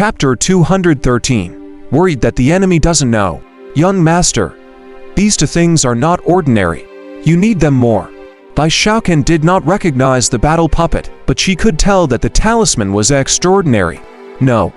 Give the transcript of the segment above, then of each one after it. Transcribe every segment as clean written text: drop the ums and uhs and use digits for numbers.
Chapter 213. Worried that the enemy doesn't know. Young master, these two things are not ordinary. You need them more. Bai Shaoqian did not recognize the battle puppet, but she could tell that the talisman was extraordinary. No,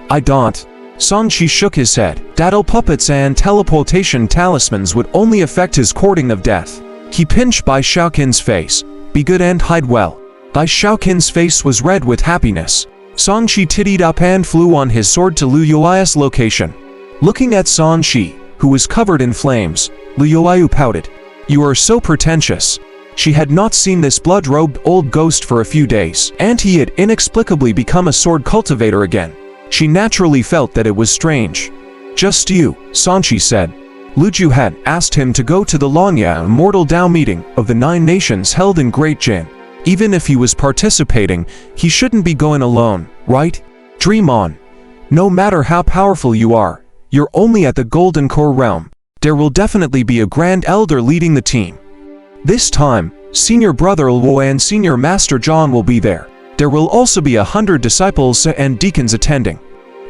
I don't. Song Shi shook his head. Battle puppets and teleportation talismans would only affect his courting of death. He pinched Bai Shaoqian's face. Be good and hide well. Bai Shaoqian's face was red with happiness. Song Shi tittied up and flew on his sword to Lu Yuai's location. Looking at Song Shi, who was covered in flames, Lu Yuai pouted. You are so pretentious. She had not seen this blood-robed old ghost for a few days, and he had inexplicably become a sword cultivator again. She naturally felt that it was strange. Just you, Song Shi said. Lu Ju had asked him to go to the Wuxia Immortal Dao meeting of the 9 nations held in Great Jin. Even if he was participating, he shouldn't be going alone, right? Dream on. No matter how powerful you are, you're only at the Golden Core realm. There will definitely be a Grand Elder leading the team. This time, Senior Brother Luo and Senior Master John will be there. There will also be 100 disciples and deacons attending.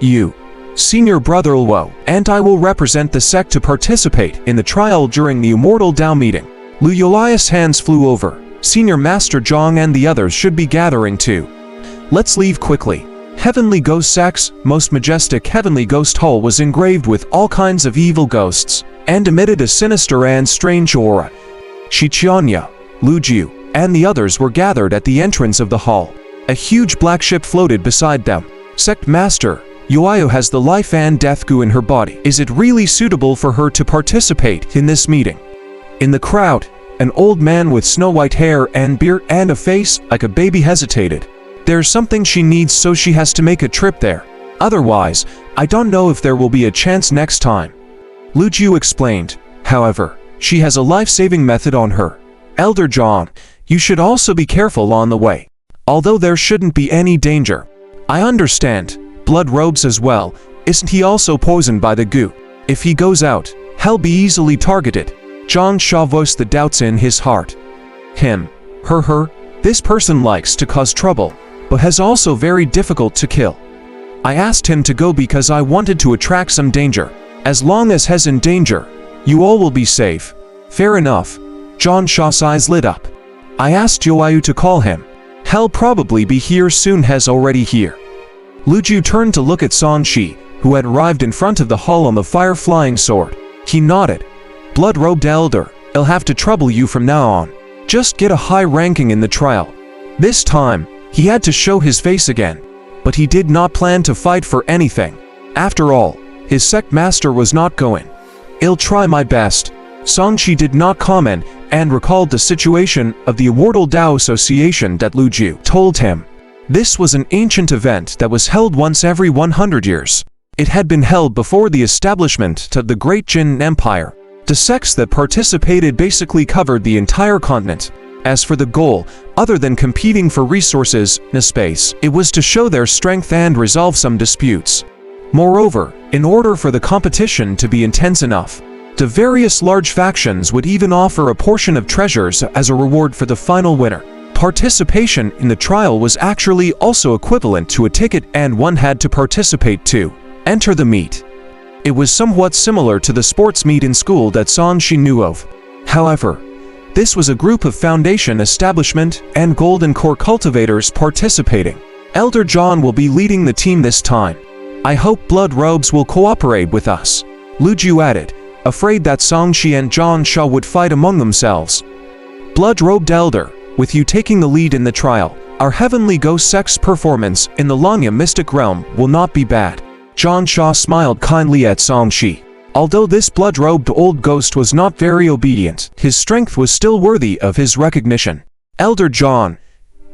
You, Senior Brother Luo, and I will represent the sect to participate in the trial during the Immortal Dao meeting. Lu Yuai's hands flew over. Senior Master Zhang and the others should be gathering too. Let's leave quickly. Heavenly Ghost Sect's most majestic Heavenly Ghost Hall was engraved with all kinds of evil ghosts, and emitted a sinister and strange aura. Shi Qianya, Lu Ju, and the others were gathered at the entrance of the hall. A huge black ship floated beside them. Sect Master, Yuayu has the life and death goo in her body. Is it really suitable for her to participate in this meeting? In the crowd, an old man with snow-white hair and beard and a face like a baby hesitated. There's something she needs, so she has to make a trip there. Otherwise, I don't know if there will be a chance next time. Lu Ju explained. However, she has a life-saving method on her. Elder John, you should also be careful on the way. Although there shouldn't be any danger. I understand. Blood robes as well. Isn't he also poisoned by the goo? If he goes out, he'll be easily targeted. Zhang Sha voiced the doubts in his heart. Him, her, this person likes to cause trouble, but has also very difficult to kill. I asked him to go because I wanted to attract some danger. As long as he's in danger, you all will be safe. Fair enough. Zhang Sha's eyes lit up. I asked Yuayu to call him. He'll probably be here soon. He's already here. Lu Ju turned to look at Song Shi, who had arrived in front of the hall on the fire-flying sword. He nodded. Blood-robed elder, I'll have to trouble you from now on. Just get a high ranking in the trial. This time, he had to show his face again. But he did not plan to fight for anything. After all, his sect master was not going. I'll try my best. Song Shi did not comment and recalled the situation of the Immortal Dao Association that Lu Ju told him. This was an ancient event that was held once every 100 years. It had been held before the establishment of the Great Jin Empire. The sects that participated basically covered the entire continent. As for the goal, other than competing for resources in space, it was to show their strength and resolve some disputes. Moreover, in order for the competition to be intense enough, the various large factions would even offer a portion of treasures as a reward for the final winner. Participation in the trial was actually also equivalent to a ticket, and one had to participate to enter the meet. It was somewhat similar to the sports meet in school that Song Shi knew of. However, this was a group of Foundation Establishment and Golden Core cultivators participating. Elder John will be leading the team this time. I hope Blood Robes will cooperate with us. Lu Ju added, afraid that Song Shi and Zhang Sha would fight among themselves. Blood-robed elder, with you taking the lead in the trial, our Heavenly Ghost Sect's performance in the Wuxia Mystic Realm will not be bad. Zhang Sha smiled kindly at Song Shi. Although this blood-robed old ghost was not very obedient, his strength was still worthy of his recognition. Elder John,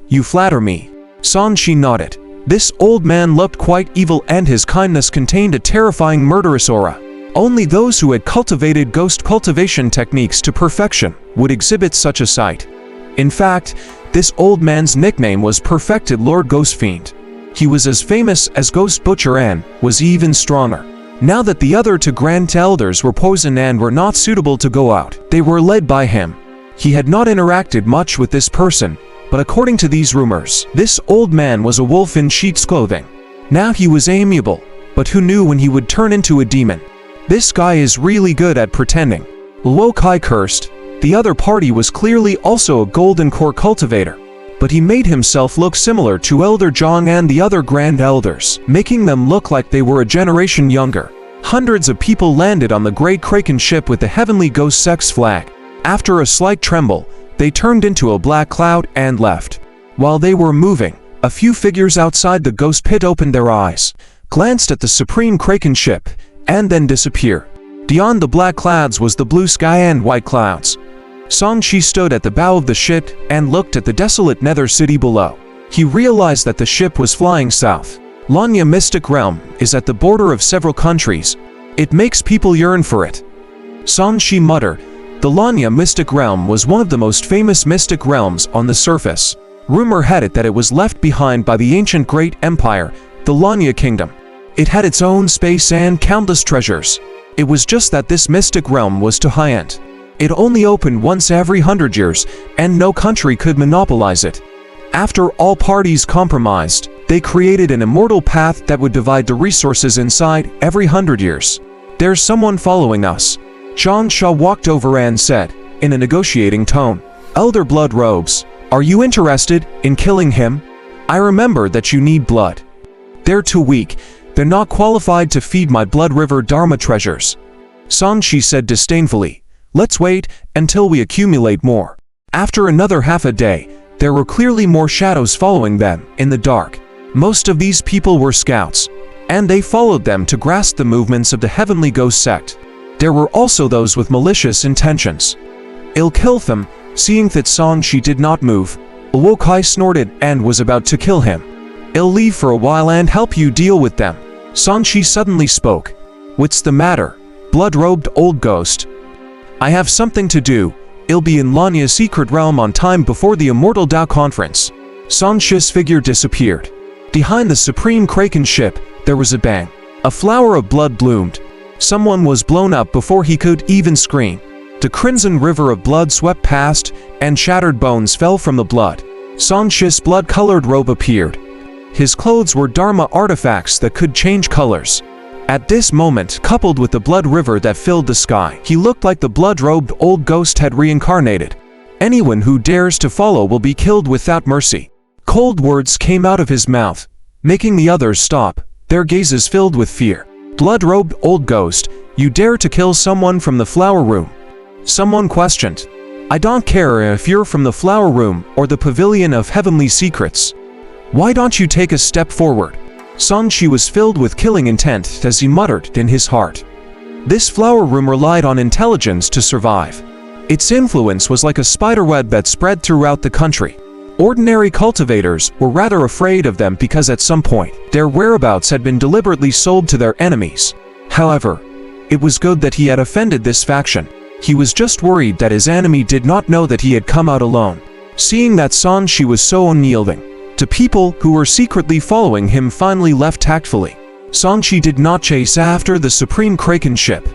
you flatter me. Song Shi nodded. This old man looked quite evil, and his kindness contained a terrifying murderous aura. Only those who had cultivated ghost cultivation techniques to perfection would exhibit such a sight. In fact, this old man's nickname was Perfected Lord Ghost Fiend. He was as famous as Ghost Butcher and was even stronger. Now that the other two Grand Elders were poisoned and were not suitable to go out, they were led by him. He had not interacted much with this person, but according to these rumors, this old man was a wolf in sheep's clothing. Now he was amiable, but who knew when he would turn into a demon? This guy is really good at pretending. Wuxia cursed. The other party was clearly also a golden core cultivator, but he made himself look similar to Elder Zhang and the other Grand Elders, making them look like they were a generation younger. Hundreds of people landed on the Great Kraken ship with the Heavenly Ghost Sex flag. After a slight tremble, they turned into a black cloud and left. While they were moving, a few figures outside the ghost pit opened their eyes, glanced at the Supreme Kraken ship, and then disappeared. Beyond the black clouds was the blue sky and white clouds. Songshi stood at the bow of the ship and looked at the desolate nether city below. He realized that the ship was flying south. Lanya Mystic Realm is at the border of several countries. It makes people yearn for it. Songshi muttered. The Lanya Mystic Realm was one of the most famous mystic realms on the surface. Rumor had it that it was left behind by the ancient Great Empire, the Lanya Kingdom. It had its own space and countless treasures. It was just that this mystic realm was too high-end. It only opened once every 100 years, and no country could monopolize it. After all parties compromised, they created an immortal path that would divide the resources inside every 100 years. There's someone following us. Zhang Sha walked over and said, in a negotiating tone, Elder Blood Robes, are you interested in killing him? I remember that you need blood. They're too weak. They're not qualified to feed my Blood River Dharma treasures. Songshi said disdainfully, let's wait until we accumulate more. After another half a day, there were clearly more shadows following them in the dark. Most of these people were scouts, and they followed them to grasp the movements of the Heavenly Ghost sect. There were also those with malicious intentions. I'll kill them. Seeing that Songshi did not move, Wuxia snorted and was about to kill him. I'll leave for a while and help you deal with them. Songshi suddenly spoke. What's the matter, blood-robed old ghost? I have something to do. I'll be in Lanya's secret realm on time before the Immortal Dao conference. Songshi's figure disappeared. Behind the Supreme Kraken ship, there was a bang. A flower of blood bloomed. Someone was blown up before he could even scream. The crimson river of blood swept past, and shattered bones fell from the blood. Songshi's blood-colored robe appeared. His clothes were Dharma artifacts that could change colors. At this moment, coupled with the blood river that filled the sky, he looked like the blood-robed old ghost had reincarnated. Anyone who dares to follow will be killed without mercy. Cold words came out of his mouth, making the others stop, their gazes filled with fear. Blood-robed old ghost, you dare to kill someone from the flower room? Someone questioned. I don't care if you're from the flower room or the pavilion of heavenly secrets. Why don't you take a step forward? Songshi was filled with killing intent as he muttered in his heart. This flower room relied on intelligence to survive. Its influence was like a spiderweb that spread throughout the country. Ordinary cultivators were rather afraid of them because at some point, their whereabouts had been deliberately sold to their enemies. However, it was good that he had offended this faction. He was just worried that his enemy did not know that he had come out alone. Seeing that Songshi was so unyielding, the people who were secretly following him finally left tactfully. Songshi did not chase after the Supreme Kraken ship.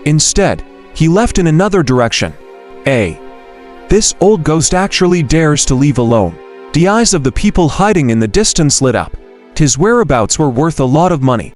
Instead, he left in another direction. This old ghost actually dares to leave alone. The eyes of the people hiding in the distance lit up. His whereabouts were worth a lot of money.